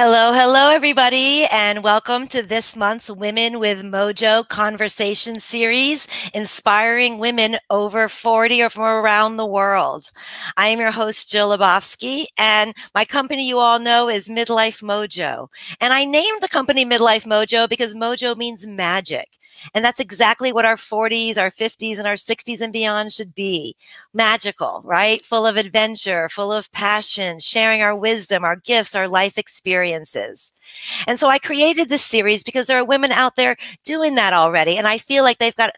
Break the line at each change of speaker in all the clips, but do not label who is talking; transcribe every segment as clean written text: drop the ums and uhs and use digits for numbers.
Hello, hello, everybody, and welcome to this month's Women with Mojo conversation series, inspiring women over 40 or from around the world. I am your host, Jill Lebofsky, and my company you all know is Midlife Mojo. And I named the company Midlife Mojo because mojo means magic. And that's exactly what our 40s, our 50s, and our 60s and beyond should be. Magical, right? Full of adventure, full of passion, sharing our wisdom, our gifts, our life experiences. And so I created this series because there are women out there doing that already. And I feel like they've got,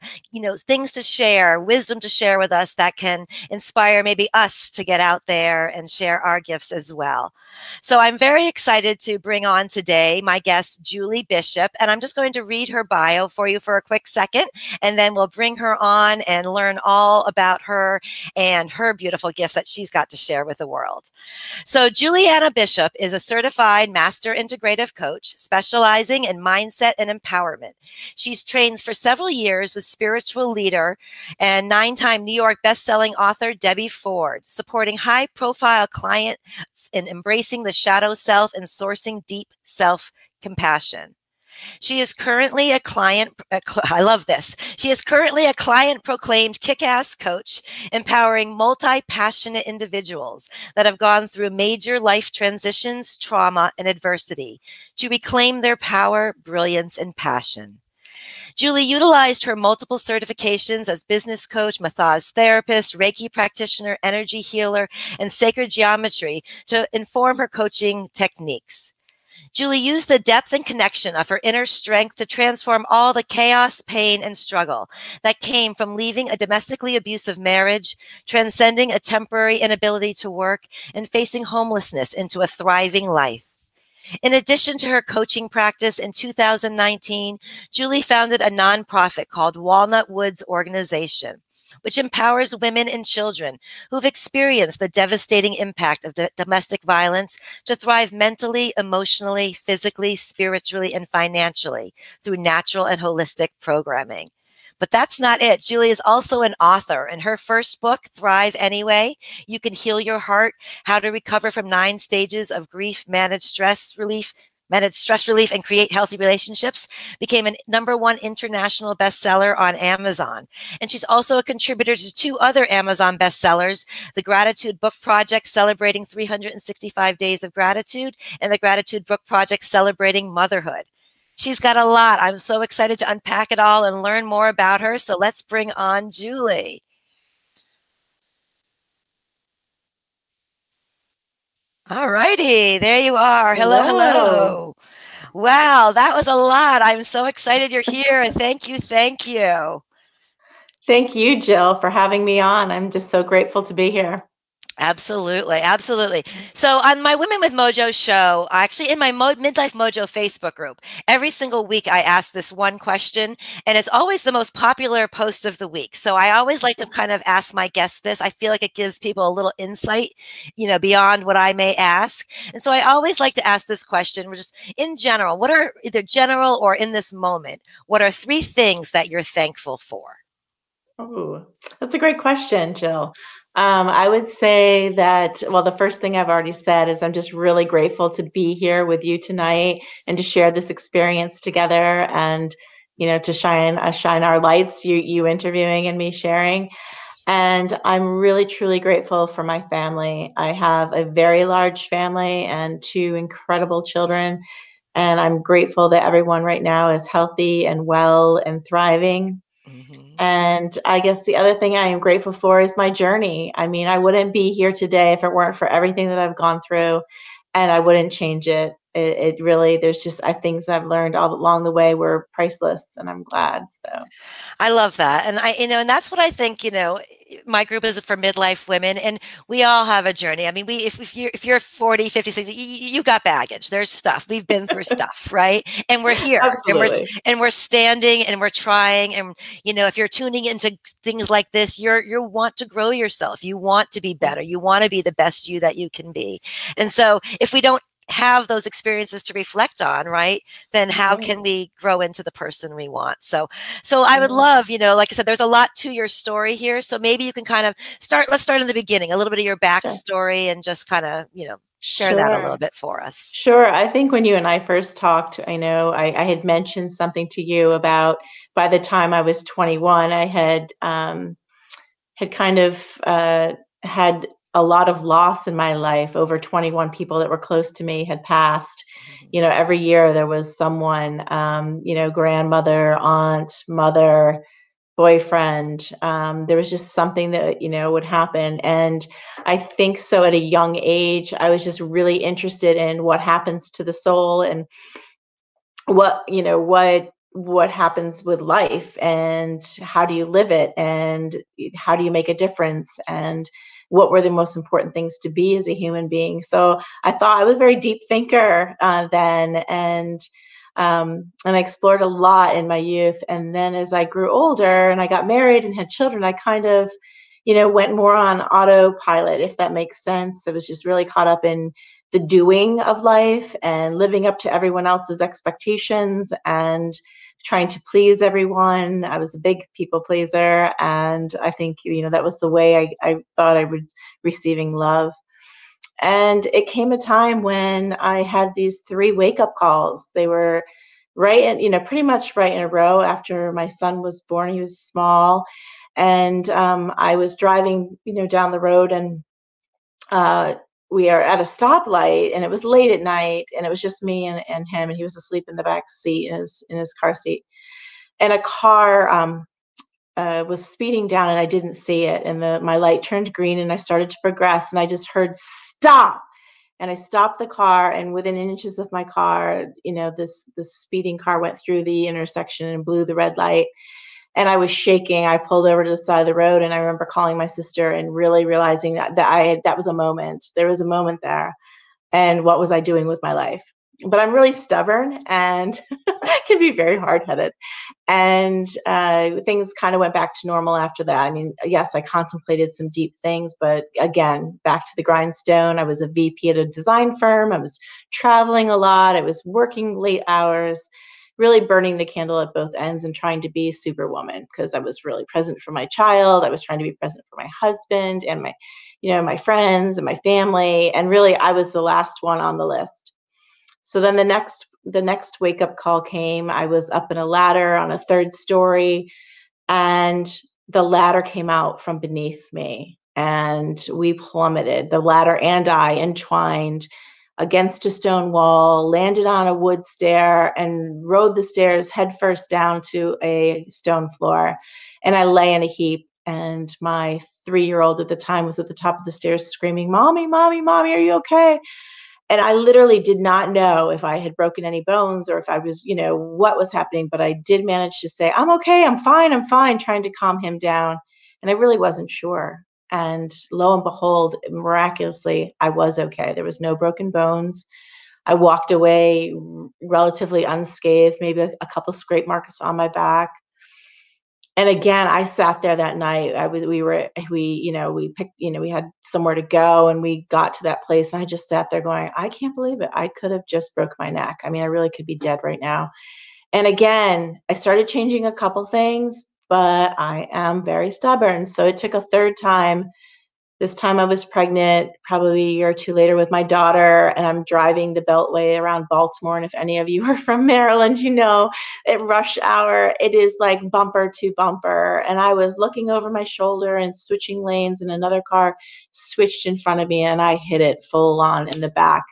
things to share, wisdom to share with us that can inspire maybe us to get out there and share our gifts as well. So I'm very excited to bring on today my guest, Julie Bishop. And I'm just going to read her bio for you for a quick second, and then we'll bring her on and learn all about her and her beautiful gifts that she's got to share with the world. So Juliana Bishop is a certified master integrative coach specializing in mindset and empowerment. She's trained for several years with spiritual leader and 9-time New York bestselling author Debbie Ford, supporting high-profile clients in embracing the shadow self and sourcing deep self-compassion. She is currently I love this. She is currently a client proclaimed kick-ass coach, empowering multi-passionate individuals that have gone through major life transitions, trauma, and adversity to reclaim their power, brilliance, and passion. Julie utilized her multiple certifications as business coach, massage therapist, Reiki practitioner, energy healer, and sacred geometry to inform her coaching techniques. Julie used the depth and connection of her inner strength to transform all the chaos, pain, and struggle that came from leaving a domestically abusive marriage, transcending a temporary inability to work, and facing homelessness into a thriving life. In addition to her coaching practice, in 2019, Julie founded a nonprofit called Walnut Woods Organization, which empowers women and children who've experienced the devastating impact of domestic violence to thrive mentally, emotionally, physically, spiritually, and financially through natural and holistic programming. But that's not it. Julie is also an author. In her first book, Thrive Anyway, You Can Heal Your Heart, How to Recover from 9 Stages of Grief, Manage stress relief, and create healthy relationships, became a #1 international bestseller on Amazon. And she's also a contributor to 2 other Amazon bestsellers, The Gratitude Book Project, celebrating 365 days of gratitude, and The Gratitude Book Project, celebrating motherhood. She's got a lot. I'm so excited to unpack it all and learn more about her. So let's bring on Julie. All righty, there you are. Hello,
Hello.
hello. Wow, that was a lot. I'm so excited you're here. Thank you, thank you.
Thank you, Jill, for having me on. I'm just so grateful to be here.
Absolutely, absolutely. So on my Women with Mojo show, actually in my Midlife Mojo Facebook group, every single week I ask this one question, and it's always the most popular post of the week. So I always like to kind of ask my guests this. I feel like it gives people a little insight, beyond what I may ask. And so I always like to ask this question, just in general, what are either general or in this moment, what are 3 things that you're thankful for?
Oh, that's a great question, Jill. I would say that, well, the first thing I've already said is I'm just really grateful to be here with you tonight and to share this experience together and, to shine our lights, you interviewing and me sharing. And I'm really, truly grateful for my family. I have a very large family and 2 incredible children. And I'm grateful that everyone right now is healthy and well and thriving.
Mhm.
And I guess the other thing I am grateful for is my journey. I mean, I wouldn't be here today if it weren't for everything that I've gone through, and I wouldn't change it. It really, there's just things I've learned all along the way were priceless, and I'm glad. So,
I love that. And and that's what I think, my group is for midlife women, and we all have a journey. I mean, if you're 40, 50, 60, you've got baggage. There's stuff. We've been through stuff, right? And we're here
absolutely.
and we're standing and we're trying. And, if you're tuning into things like this, you want to grow yourself. You want to be better. You want to be the best you that you can be. And so if we don't have those experiences to reflect on, right, then how
Right.
can we grow into the person we want? So I would
Yeah.
love, like I said, there's a lot to your story here. So maybe you can kind of let's start in the beginning, a little bit of your
Sure.
backstory and just kind of, Share that a
Sure.
little bit for us.
Sure. I think when you and I first talked, I know I had mentioned something to you about by the time I was 21, I had kind of had a lot of loss in my life. Over 21 people that were close to me had passed.
Mhm.
You know, every year there was someone, grandmother, aunt, mother, boyfriend. There was just something that, would happen. And I think so at a young age, I was just really interested in what happens to the soul and what happens with life and how do you live it and how do you make a difference and what were the most important things to be as a human being. So I thought I was a very deep thinker then, and I explored a lot in my youth. And then as I grew older and I got married and had children, I kind of went more on autopilot, if that makes sense. I was just really caught up in the doing of life and living up to everyone else's expectations and trying to please everyone. I was a big people pleaser. And I think, that was the way I thought I was receiving love. And it came a time when I had these three wake up calls. They were right in, pretty much right in a row after my son was born. He was small. And I was driving, down the road, and uh, we are at a stoplight, and it was late at night, and it was just me and him, and he was asleep in the back seat in his car seat. And a car was speeding down, and I didn't see it, and my light turned green, and I started to progress, and I just heard stop. And I stopped the car, and within inches of my car, this speeding car went through the intersection and blew the red light. And I was shaking. I pulled over to the side of the road, and I remember calling my sister and really realizing that was a moment. There was a moment there, and what was I doing with my life? But I'm really stubborn and can be very hard headed. And things kind of went back to normal after that. I mean, yes, I contemplated some deep things, but again, back to the grindstone. I was a VP at a design firm. I was traveling a lot. I was working late hours, really burning the candle at both ends and trying to be superwoman because I was really present for my child. I was trying to be present for my husband and my friends and my family. And really, I was the last one on the list. So then the next wake up call came. I was up in a ladder on a third story, and the ladder came out from beneath me, and we plummeted. The ladder and I entwined against a stone wall, landed on a wood stair, and rode the stairs headfirst down to a stone floor. And I lay in a heap. And my 3-year-old at the time was at the top of the stairs screaming, "Mommy, mommy, mommy, are you okay?" And I literally did not know if I had broken any bones or if I was, what was happening, but I did manage to say, "I'm okay, I'm fine," trying to calm him down. And I really wasn't sure. And lo and behold, miraculously, I was okay. There was no broken bones. I walked away relatively unscathed, maybe a couple scrape marks on my back. And again, I sat there that night. We picked, we had somewhere to go, and we got to that place, and I just sat there going, I can't believe it. I could have just broke my neck. I mean, I really could be dead right now. And again, I started changing a couple things, but I am very stubborn. So it took a third time. This time I was pregnant, probably a year or two later, with my daughter, and I'm driving the Beltway around Baltimore. And if any of you are from Maryland, at rush hour, it is like bumper to bumper. And I was looking over my shoulder and switching lanes, and another car switched in front of me, and I hit it full on in the back.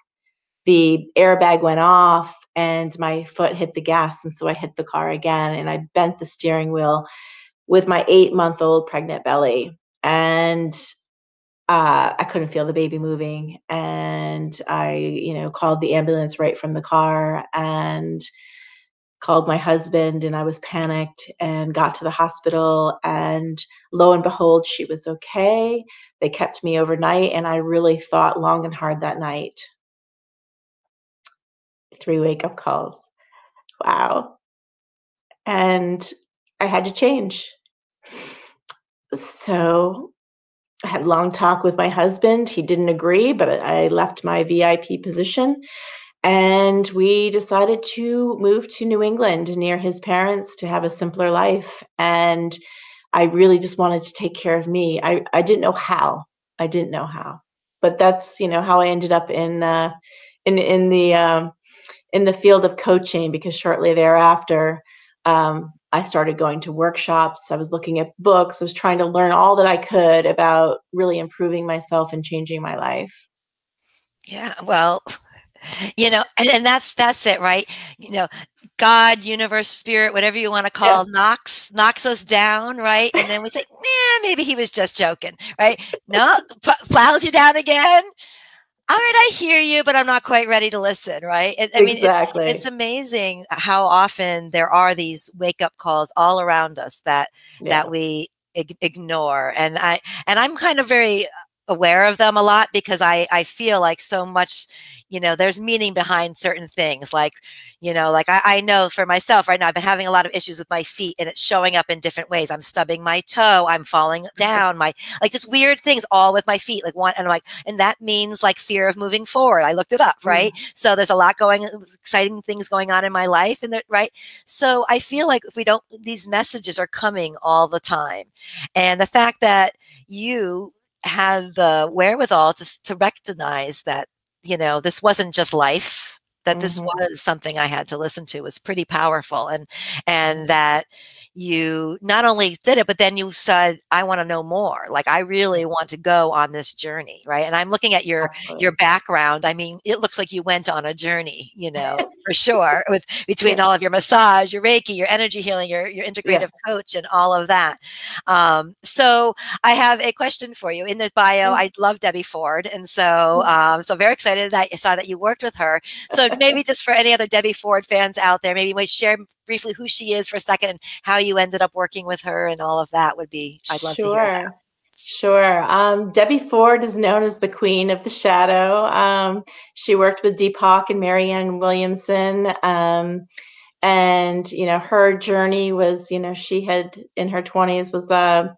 The airbag went off, and my foot hit the gas. And so I hit the car again, and I bent the steering wheel with my 8-month-old pregnant belly. And I couldn't feel the baby moving, and I, called the ambulance right from the car and called my husband, and I was panicked and got to the hospital, and lo and behold, she was okay. They kept me overnight, and I really thought long and hard that night. 3 wake up calls. Wow. And I had to change. So I had a long talk with my husband. He didn't agree, but I left my VIP position, and we decided to move to New England near his parents to have a simpler life. And I really just wanted to take care of me. I didn't know how. I didn't know how. but that's, how I ended up in in the um, in the field of coaching, because shortly thereafter, I started going to workshops. I was looking at books. I was trying to learn all that I could about really improving myself and changing my life.
Yeah, well, and that's it, right? You know, God, universe, spirit, whatever you want to
Yeah,
call, knocks us down, right? And then we say, maybe he was just joking, right? No, plows you down again. All right, I hear you, but I'm not quite ready to listen, right? I mean, it's
exactly.
amazing how often there are these wake up calls all around us that
Yeah.
we ignore, and I'm kind of very aware of them a lot because I feel like so much, there's meaning behind certain things, like like I know for myself right now, I've been having a lot of issues with my feet, and it's showing up in different ways. I'm stubbing my toe, I'm falling down, my like just weird things all with my feet, like one, and I'm like, and that means like fear of moving forward. I looked it up, right?
Mm.
So there's a lot exciting things going on in my life, and right. So I feel like if we don't, these messages are coming all the time, and the fact that you had the wherewithal to recognize that this wasn't just life, that this
Mhm.
was something I had to listen to, was pretty powerful, and that you not only did it, but then you said, I want to know more. Like, I really want to go on this journey, right? And I'm looking at your
Absolutely.
background. I mean, it looks like you went on a journey, for sure, with between
Yeah.
all of your massage, your Reiki, your energy healing, your integrative
Yes.
coach, and all of that. So I have a question for you. In the bio,
Yeah.
I love Debbie Ford, and so very excited that I saw that you worked with her. So maybe just for any other Debbie Ford fans out there, maybe we share briefly who she is for a second and how you ended up working with her and all of that would be, I'd love to hear that.
Sure. Sure. Debbie Ford is known as the Queen of the Shadow. She worked with Deepak and Marianne Williamson. And, her journey was, she had in her 20s was a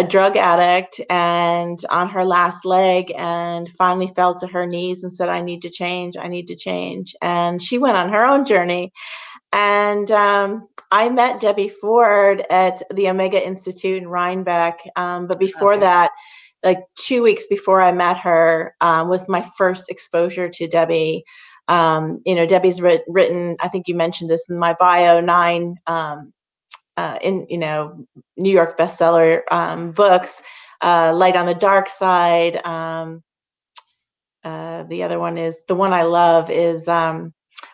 drug addict and on her last leg, and finally fell to her knees and said, I need to change. I need to change. And she went on her own journey. And I met Debbie Ford at the Omega Institute in Rhinebeck. But before
Okay.
that, like 2 weeks before I met her, was my first exposure to Debbie. Debbie's written, I think you mentioned this in my bio, 9 in New York bestseller books. Light on the Dark Side. The other one is the one I love is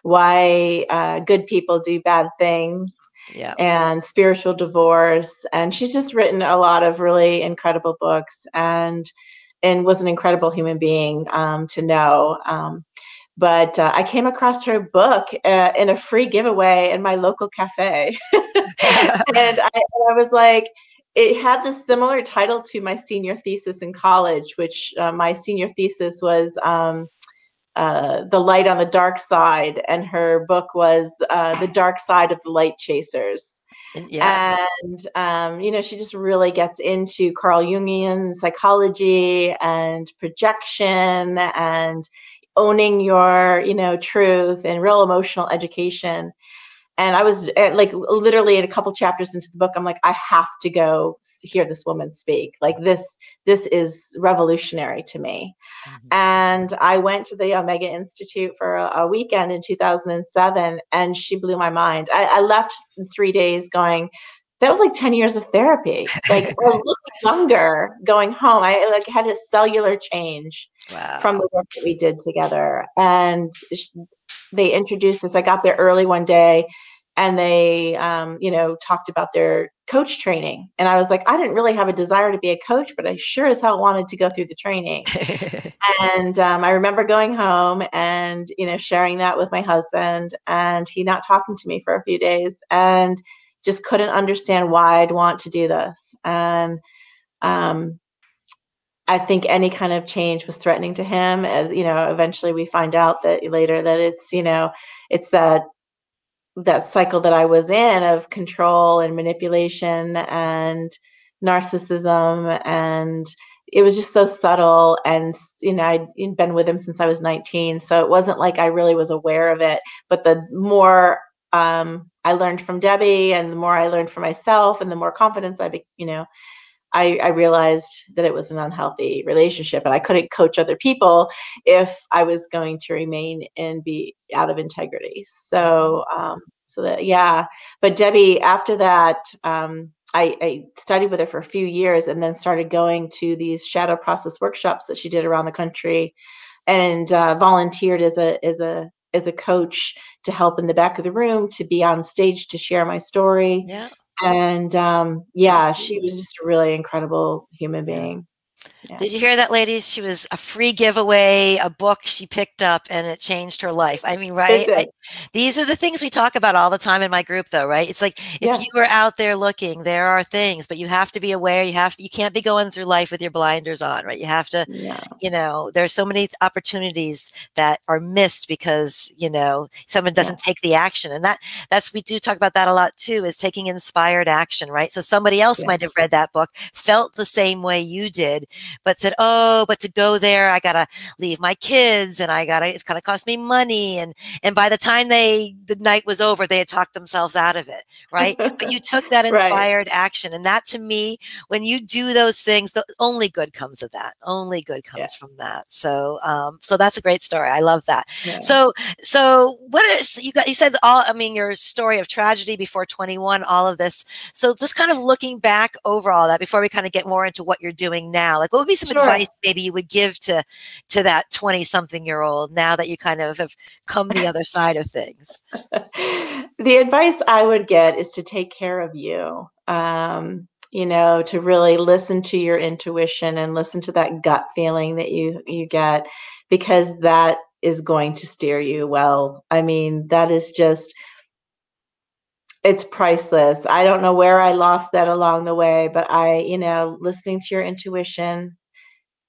Why Good People Do Bad Things,
Yeah.
and Spiritual Divorce. And she's just written a lot of really incredible books, and was an incredible human being to know. But I came across her book in a free giveaway in my local cafe. And I was like, it had this similar title to my senior thesis in college, which my senior thesis was The Light on the Dark Side, and her book was The Dark Side of the Light Chasers.
Yeah.
And, she just really gets into Carl Jungian psychology and projection and owning your, truth, and real emotional education. And I was like literally in a couple chapters into the book, I'm like, I have to go hear this woman speak. Like this is revolutionary to me.
Mhm.
And I went to the Omega Institute for a weekend in 2007, and she blew my mind. I left in 3 days going, that was like 10 years of therapy. Like, I looked younger going home. I like had a cellular change from
Wow.
the work that we did together. And they introduced us. I got there early one day, and they, talked about their coach training. And I was like, I didn't really have a desire to be a coach, but I sure as hell wanted to go through the training. And I remember going home and, sharing that with my husband, and he not talking to me for a few days, and just couldn't understand why I'd want to do this. And um, I think any kind of change was threatening to him. As eventually we find out that later that it's that cycle that I was in of control and manipulation and narcissism. And it was just so subtle. And, I'd been with him since I was 19. So it wasn't like I really was aware of it. But the more I learned from Debbie, and the more I learned for myself, and the more confidence I realized that it was an unhealthy relationship, and I couldn't coach other people if I was going to remain and be out of integrity.
Mhm.
So that, yeah. But Debbie, after that, I studied with her for a few years, and then started going to these shadow process workshops that she did around the country, and volunteered as a coach to help in the back of the room, to be on stage to share my story.
Yeah.
And yeah, she was
Absolutely.
just a really incredible human
Yeah.
being. Yeah.
Did you hear that, ladies? She was a free giveaway, a book she picked up, and it changed her life. I mean,
It
right?
did.
These are the things we talk about all the time in my group, though, right? It's like if you
Yes.
are out there looking, there are things, but you have to be aware. You can't be going through life with your blinders on, right? You have to,
Yeah.
there's so many opportunities that are missed because someone
Yeah.
doesn't take the action, and that's we do talk about that a lot too. Is taking inspired action, right? So somebody else
Yeah.
might have read that book, felt the same way you did but said, "Oh, but to go there, I gotta leave my kids, and it's gonna cost me money." And by the time the night was over, they had talked themselves out of it, right? But you took that
Right.
inspired action, and that to me, when you do those things, the only good comes of that. Only good
Yeah.
comes from that. So that's a great story. I love that.
Yeah.
So what is you said all? I mean, your story of tragedy before 21, all of this. So just kind of looking back over all that before we kind of get more into what you're doing now, like what would be some
Sure.
advice maybe you would give to that 20-something-year-old now that you kind of have come the other side of things?
The advice I would get is to take care of you. To really listen to your intuition and listen to that gut feeling that you get, because that is going to steer you well. I mean, that is just, it's priceless. I don't know where I lost that along the way, but listening to your intuition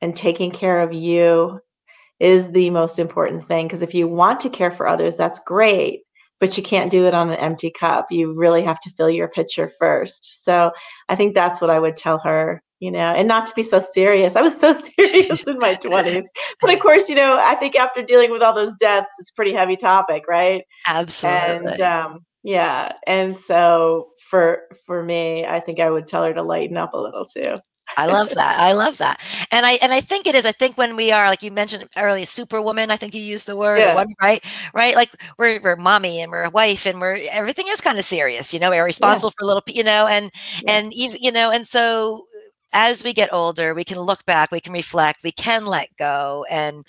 and taking care of you is the most important thing. Because if you want to care for others, that's great, but you can't do it on an empty cup. You really have to fill your pitcher first. So I think that's what I would tell her, and not to be so serious. I was so serious in my 20s. But of course, I think after dealing with all those deaths, it's a pretty heavy topic, right? And
Absolutely.
yeah. And so for me, I think I would tell her to lighten up a little too.
I love that. I love that. And I think it is. I think when we are, like you mentioned earlier, superwoman, I think you used the word at
Yeah.
one, right? Right? Like we're mommy and we're a wife and we're everything is kind of serious, we're
Yeah.
responsible for little,
Yeah.
and even, and so as we get older, we can look back, we can reflect, we can let go and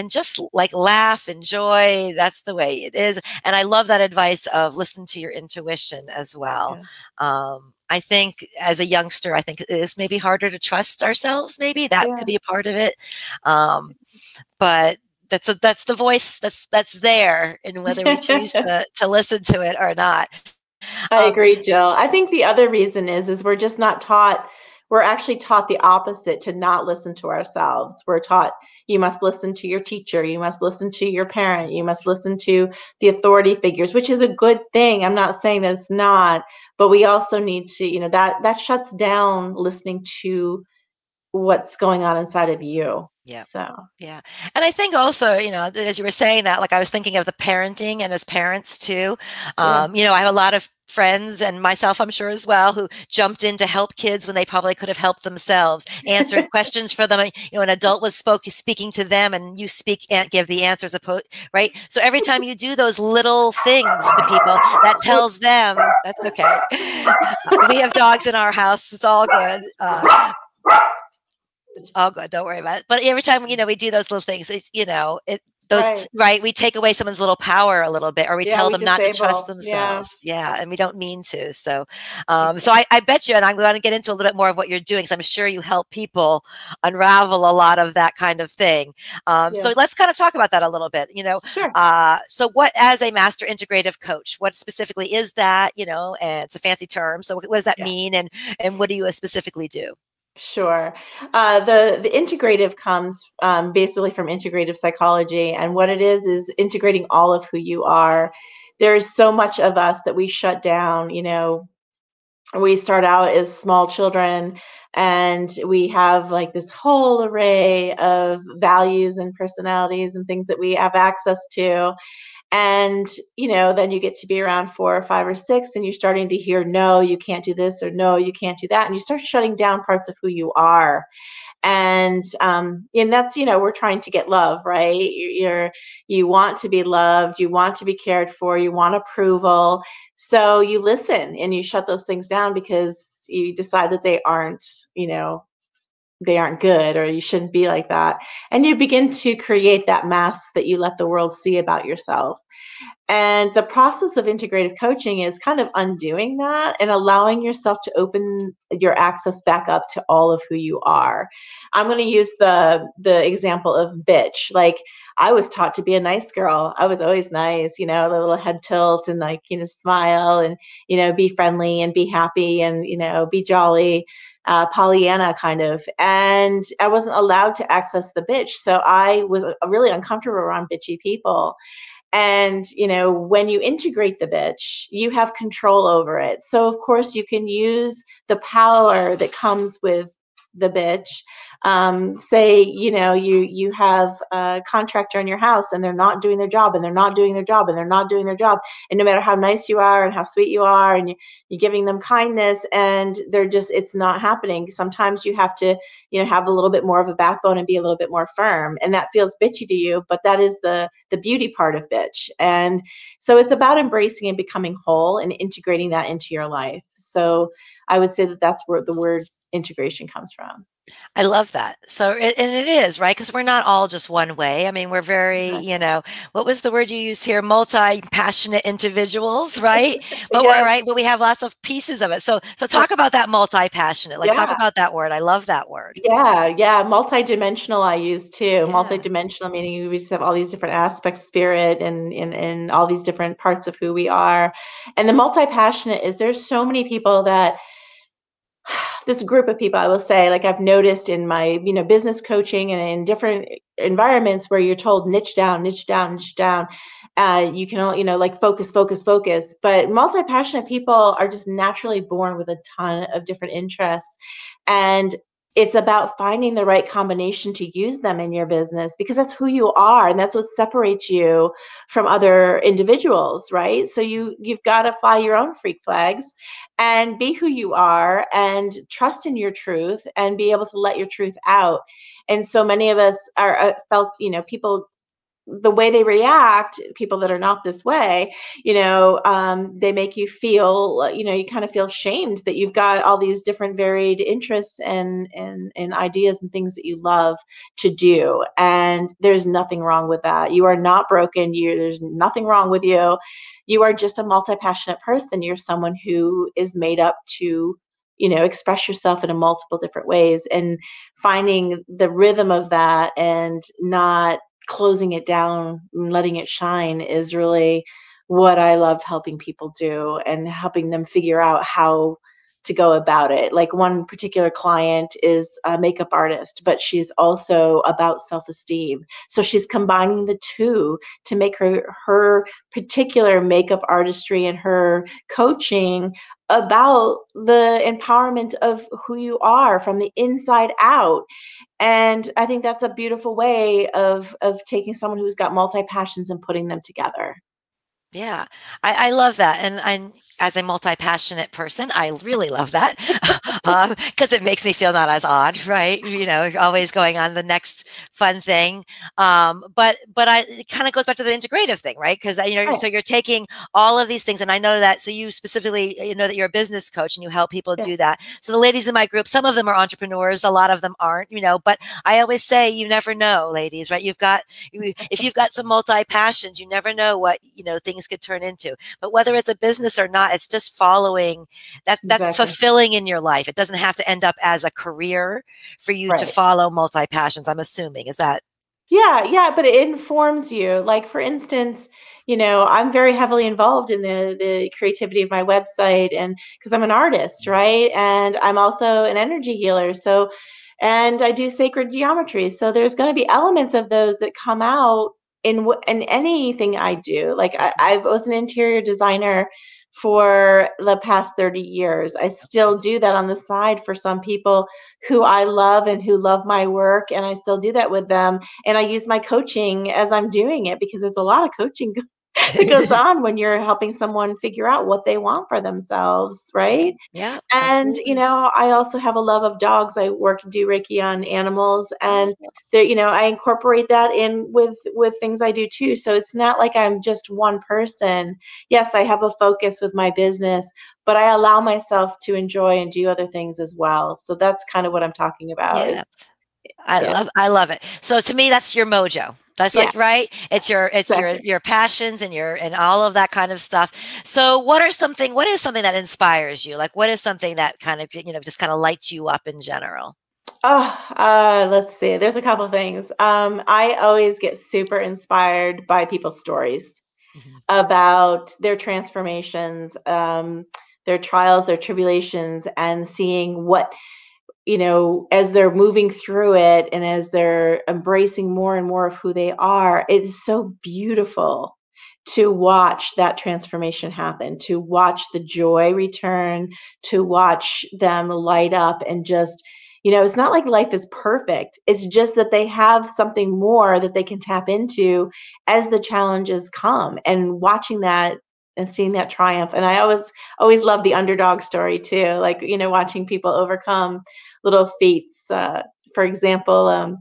just like laugh, enjoy. That's the way it is. And I love that advice of listen to your intuition as well.
Yeah.
I think as a youngster, I think it is maybe harder to trust ourselves. Maybe that
Yeah.
could be a part of it. But that's the voice that's there, and whether we choose to listen to it or not.
I
Um,
agree, Jill. I think the other reason is we're just not taught, we're actually taught the opposite, to not listen to ourselves. We're taught you must listen to your teacher, you must listen to your parent, you must listen to the authority figures, which is a good thing. I'm not saying that it's not, but we also need to, that shuts down listening to what's going on inside of you.
yeah.
So,
Yeah. And I think also, as you were saying that, like I was thinking of the parenting and as
yeah.
parents too. I have a lot of friends and myself, I'm sure as well, who jumped in to help kids when they probably could have helped themselves, answered questions for them. An adult was speaking to them and you speak and give the answers, right? So every time you do those little things to people, that tells them that's okay. We have dogs in our house. It's all good. Oh, good. Don't worry about it. But every time, we do those little things,
Right.
right. We take away someone's little power a little bit, or we
Yeah,
tell
we
them not to trust
disable. Yeah.
themselves. Yeah. And we don't mean to. So
Exactly.
I bet you, and I'm going to get into a little bit more of what you're doing. So I'm sure you help people unravel a lot of that kind of thing. So
Yeah.
let's kind of talk about that a little bit,
Sure.
so what, as a master integrative coach, what specifically is that, and it's a fancy term. So what does that
Yeah.
mean? And what do you specifically do?
Sure. The integrative comes basically from integrative psychology, and what it is integrating all of who you are. There's so much of us that we shut down. We start out as small children, and we have like this whole array of values and personalities and things that we have access to. And, then you get to be around 4 or 5 or 6 and you're starting to hear, no, you can't do this, or no, you can't do that. And you start shutting down parts of who you are. And that's, we're trying to get love, right? You want to be loved, you want to be cared for, you want approval. So you listen and you shut those things down because you decide that you know, they aren't good, or you shouldn't be like that. And you begin to create that mask that you let the world see about yourself. And the process of integrative coaching is kind of undoing that and allowing yourself to open your access back up to all of who you are. I'm going to use the example of bitch. Like, I was taught to be a nice girl. I was always nice, the little head tilt and, like, smile and, be friendly and be happy and, be jolly, Pollyanna kind of. And I wasn't allowed to access the bitch. So I was really uncomfortable around bitchy people. And, when you integrate the bitch, you have control over it. So, of course, you can use the power that comes with the bitch. Say, you have a contractor in your house and they're not doing their job and they're not doing their job and they're not doing their job. And no matter how nice you are and how sweet you are and you're giving them kindness, and it's not happening. Sometimes you have to, have a little bit more of a backbone and be a little bit more firm. And that feels bitchy to you, but that is the beauty part of bitch. And so it's about embracing and becoming whole and integrating that into your life. So I would say that that's where the word integration comes from.
I love that. So, and it is, right? Because we're not all just one way. I mean, we're very, what was the word you used here? Multi-passionate individuals, right? But
Yes.
we're right, but we have lots of pieces of it. So talk about that multi-passionate. Like, talk about that word. I love that word.
Yeah. Multidimensional I use too.
Yeah.
Multidimensional meaning we just have all these different aspects, spirit, and all these different parts of who we are. And the multi-passionate is, there's so many people that this group of people, I will say, like, I've noticed in my, business coaching and in different environments where you're told niche down, niche down, niche down. You can, like, focus, focus, focus. But multi-passionate people are just naturally born with a ton of different interests. And it's about finding the right combination to use them in your business, because that's who you are and that's what separates you from other individuals, right? So you've got to fly your own freak flags and be who you are and trust in your truth and be able to let your truth out. And so many of us are felt, people, the way they react, people that are not this way, they make you feel, you kind of feel shamed that you've got all these different varied interests and ideas and things that you love to do. And there's nothing wrong with that. You are not broken. There's nothing wrong with you. You are just a multi-passionate person. You're someone who is made up to, express yourself in a multiple different ways, and finding the rhythm of that and not closing it down and letting it shine is really what I love helping people do, and helping them figure out how to go about it. Like, one particular client is a makeup artist, but she's also about self-esteem. So she's combining the two to make her particular makeup artistry and her coaching about the empowerment of who you are from the inside out. And I think that's a beautiful way of taking someone who's got multi passions and putting them together.
Yeah, I love that. And as a multi-passionate person, I really love that because it makes me feel not as odd, right? Always going on the next fun thing. But it kind of goes back to the integrative thing, right? Because
Right.
so you're taking all of these things, and I know that. So you specifically, that you're a business coach and you help people
Yeah.
do that. So the ladies in my group, some of them are entrepreneurs, a lot of them aren't, But I always say, you never know, ladies, right? If you've got some multi-passions, you never know what things could turn into. But whether it's a business or not, it's just following that's
Exactly.
fulfilling in your life. It doesn't have to end up as a career for you to
Right.
follow multi-passions, I'm assuming. Is that?
Yeah, but it informs you. Like, for instance, I'm very heavily involved in the creativity of my website, and because I'm an artist, right? And I'm also an energy healer. So, and I do sacred geometry. So there's going to be elements of those that come out in anything I do. Like, I was an interior designer for the past 30 years. I still do that on the side for some people who I love and who love my work, and I still do that with them. And I use my coaching as I'm doing it, because there's a lot of coaching that goes on when you're helping someone figure out what they want for themselves, right?
Yeah,
And,
absolutely.
I also have a love of dogs. I do Reiki on animals,
Oh,
and there, I incorporate that in with things I do too. So it's not like I'm just one person. Yes, I have a focus with my business, but I allow myself to enjoy and do other things as well. So that's kind of what I'm talking about
yeah.
is yeah.
I love it. So to me, that's your mojo. That's
Yeah,
like, right? It's
exactly.
your passions and your and all of that kind of stuff. So what is something that inspires you? Like what is something that kind of, just kind of lights you up in general?
Oh, let's see. There's a couple things. I always get super inspired by people's stories
Mhm.
about their transformations, their trials, their tribulations, and seeing what, as they're moving through it and as they're embracing more and more of who they are. It is so beautiful to watch that transformation happen, to watch the joy return, to watch them light up and just, it's not like life is perfect. It's just that they have something more that they can tap into as the challenges come, and watching that and seeing that triumph. And I always love the underdog story too, like, watching people overcome little feats. For example,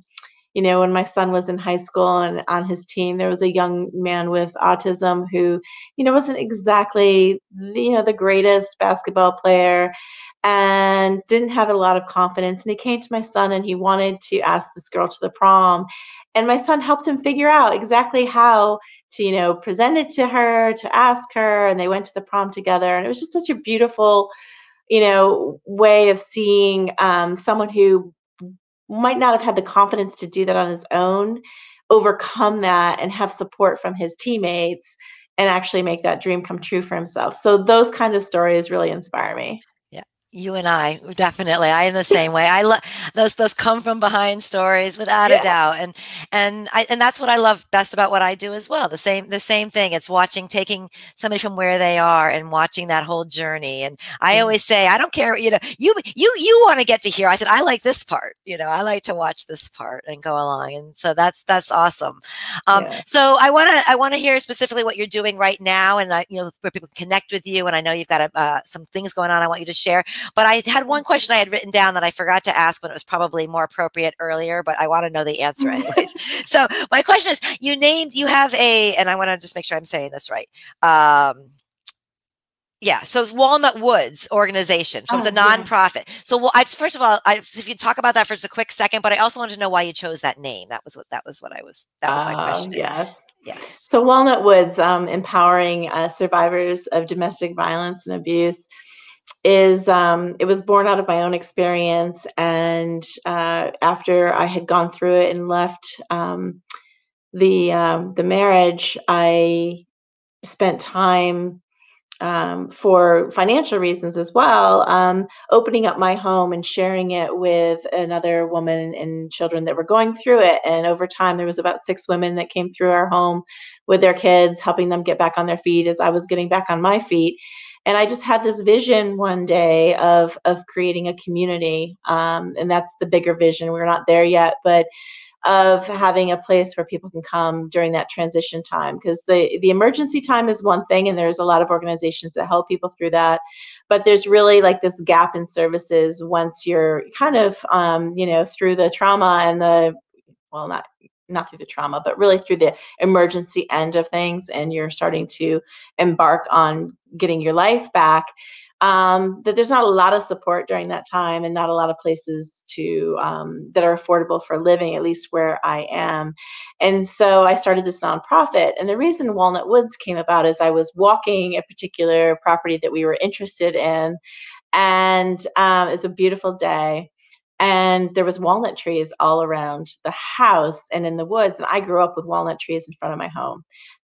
when my son was in high school and on his team, there was a young man with autism who, wasn't exactly the greatest basketball player and didn't have a lot of confidence. And he came to my son and he wanted to ask this girl to the prom. And my son helped him figure out exactly how to, present it to her, to ask her. And they went to the prom together. And it was just such a beautiful, way of seeing someone who might not have had the confidence to do that on his own, overcome that and have support from his teammates and actually make that dream come true for himself. So those kind of stories really inspire me.
Yeah. You and I, definitely. I am the same way. I love those come from behind stories without a
Yeah.
doubt. And that's what I love best about what I do as well. The same thing. It's taking somebody from where they are and watching that whole journey. And I
Yeah.
always say, I don't care, you want to get to here. I said, I like this part. I like to watch this part and go along. And so that's awesome.
Yeah.
So I want to hear specifically what you're doing right now, and where people can connect with you. And I know you've got some things going on. I want you to share. But I had one question I had written down that I forgot to ask when it was probably more appropriate earlier. But I want to know the answer anyways. So my question is: you have and I want to just make sure I'm saying this right. Yeah, so it's Walnut Woods organization. So it's a
Oh, yeah.
nonprofit. So, well, first of all, if you talk about that for just a quick second, but I also wanted to know why you chose that name. That was my question.
Yes.
Yes.
So Walnut Woods, empowering survivors of domestic violence and abuse, is it was born out of my own experience, and after I had gone through it and left the marriage, I spent time for financial reasons as well, opening up my home and sharing it with another woman and children that were going through it. And over time, there was about 6 women that came through our home with their kids, helping them get back on their feet as I was getting back on my feet. And I just had this vision one day of creating a community, and that's the bigger vision. We're not there yet, but of having a place where people can come during that transition time, because the emergency time is one thing and there's a lot of organizations that help people through that, but there's really like this gap in services once you're kind of through the trauma and well, not through the trauma, but really through the emergency end of things, and you're starting to embark on getting your life back. That there's not a lot of support during that time, and not a lot of places to that are affordable for living, at least where I am. And so I started this nonprofit. And the reason Walnut Woods came about is I was walking a particular property that we were interested in, and it was a beautiful day, and there was walnut trees all around the house and in the woods, and I grew up with walnut trees in front of my home.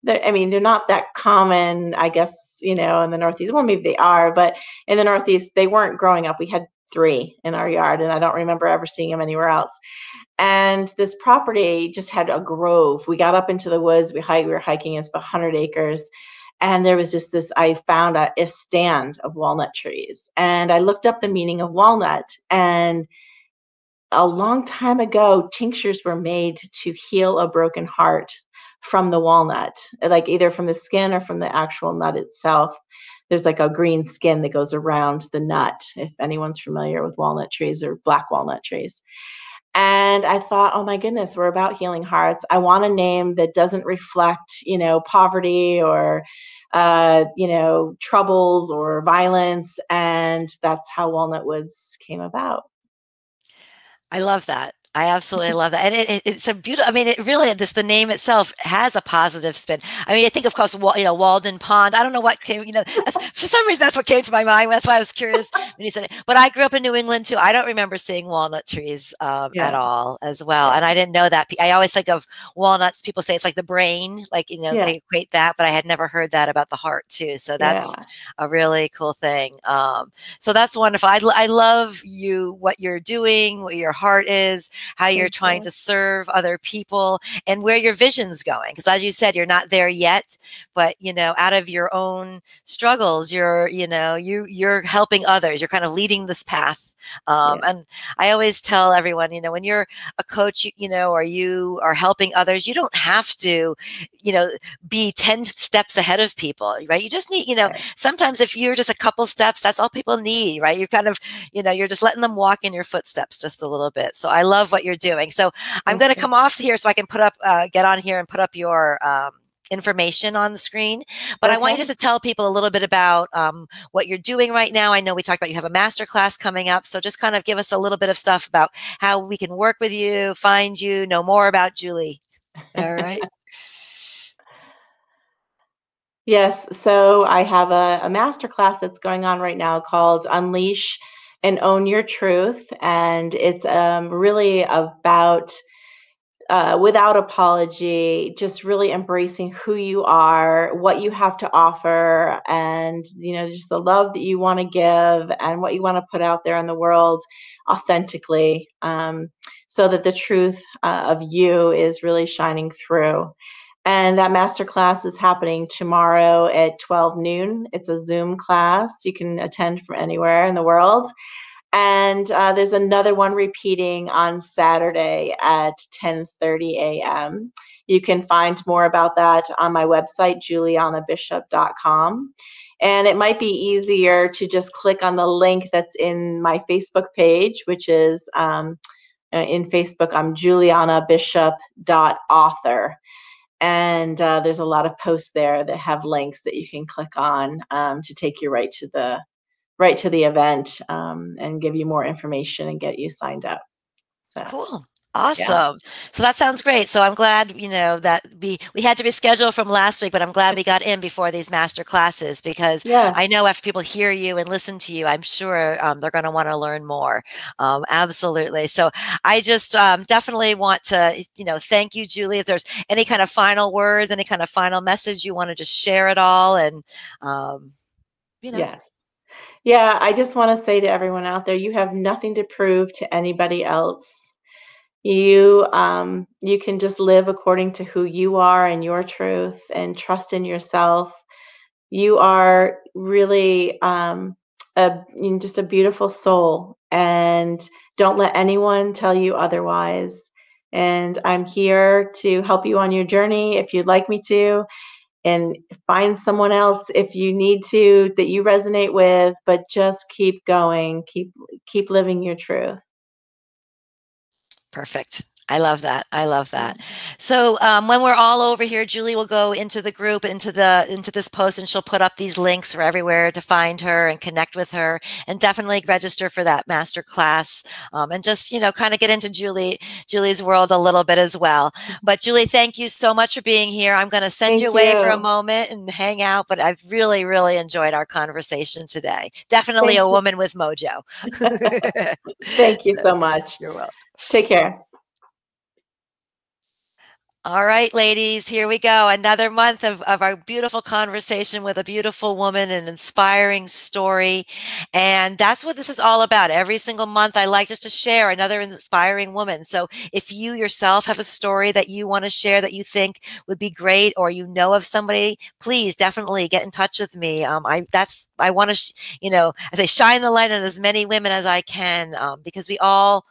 I mean, they're not that common, I guess, in the Northeast. Well, maybe they are, but in the Northeast, they weren't growing up. We had 3 in our yard, and I don't remember ever seeing them anywhere else. And this property just had a grove. We got up into the woods. We were hiking. It's about 100 acres. And there was just this, I found a stand of walnut trees. And I looked up the meaning of walnut. And a long time ago, tinctures were made to heal a broken heart from the walnut, like either from the skin or from the actual nut itself. There's like a green skin that goes around the nut, if anyone's familiar with walnut trees or black walnut trees. And I thought, oh my goodness, we're about healing hearts. I want a name that doesn't reflect, poverty or, troubles or violence. And that's how Walnut Woods came about.
I love that. I absolutely love that. And it's a beautiful, I mean, it really, the name itself has a positive spin. I mean, I think, of course, Walden Pond. I don't know what came, for some reason, that's what came to my mind. That's why I was curious when you said it. But I grew up in New England, too. I don't remember seeing walnut trees at all as well. And I didn't know that. I always think of walnuts. People say it's like the brain, like, they equate that. But I had never heard that about the heart, too. So that's a really cool thing. So that's wonderful. I love what you're doing, what your heart is, how you're trying to serve other people, and where your vision's going. Because as you said, you're not there yet, but out of your own struggles, you're helping others. You're kind of leading this path. And I always tell everyone, when you're a coach, or you are helping others, you don't have to, be 10 steps ahead of people, right? You just need, sometimes if you're just a couple steps, that's all people need, right? You're kind of, you're just letting them walk in your footsteps just a little bit. So I love what you're doing. So I'm going to come off here so I can get on here and put up your, information on the screen, but I want you just to tell people a little bit about what you're doing right now. I know we talked about you have a master class coming up, so just kind of give us a little bit of stuff about how we can work with you, find you, know more about Julie. All right.
Yes, so I have a master class that's going on right now called Unleash and Own Your Truth, and it's really about without apology, just really embracing who you are, what you have to offer, and just the love that you want to give and what you want to put out there in the world authentically, so that the truth of you is really shining through. And that masterclass is happening tomorrow at 12 noon. It's a Zoom class. You can attend from anywhere in the world. And there's another one repeating on Saturday at 10:30 a.m. You can find more about that on my website, julianabishop.com. And it might be easier to just click on the link that's in my Facebook page, which is in Facebook, I'm julianabishop.author. And there's a lot of posts there that have links that you can click on to take you right to the event, and give you more information and get you signed up. So,
cool. Awesome. So that sounds great. So I'm glad, that we had to reschedule from last week, but I'm glad we got in before these master classes, because I know after people hear you and listen to you, I'm sure they're going to want to learn more. Absolutely. So I just definitely want to, thank you, Julie. If there's any kind of final words, any kind of final message you want to just share it all, and,
Yes. Yeah, I just want to say to everyone out there, you have nothing to prove to anybody else. You can just live according to who you are and your truth, and trust in yourself. You are really just a beautiful soul, and don't let anyone tell you otherwise. And I'm here to help you on your journey if you'd like me to, and find someone else if you need to that you resonate with, but just keep going, keep living your truth.
Perfect. I love that. I love that. So when we're all over here, Julie will go into the group, into this post, and she'll put up these links for everywhere to find her and connect with her, and definitely register for that master class, and just kind of get into Julie's world a little bit as well. But Julie, thank you so much for being here. I'm going to send you away for a moment and hang out, but I've really, really enjoyed our conversation today. Definitely a woman with mojo.
Thank you so much.
You're welcome.
Take care.
All right, ladies, here we go. Another month of our beautiful conversation with a beautiful woman, an inspiring story. And that's what this is all about. Every single month, I like just to share another inspiring woman. So if you yourself have a story that you want to share that you think would be great, or of somebody, please definitely get in touch with me. I want to, I say, shine the light on as many women as I can, because we all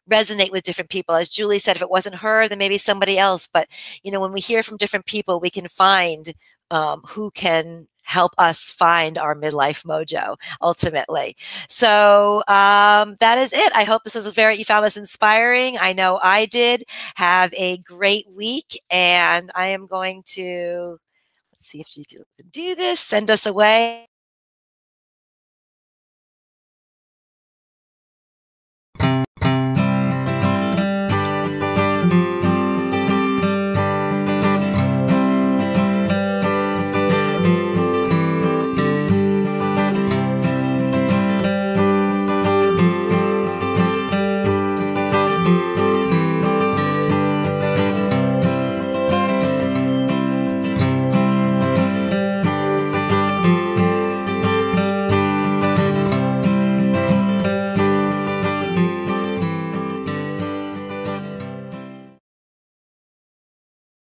resonate with different people. As Julie said, if it wasn't her, then maybe somebody else. But, you know, when we hear from different people, we can find who can help us find our midlife mojo ultimately. So that is it. I hope this was you found this inspiring. I know I did. Have a great week. And I am going to, let's see if you can do this, send us away.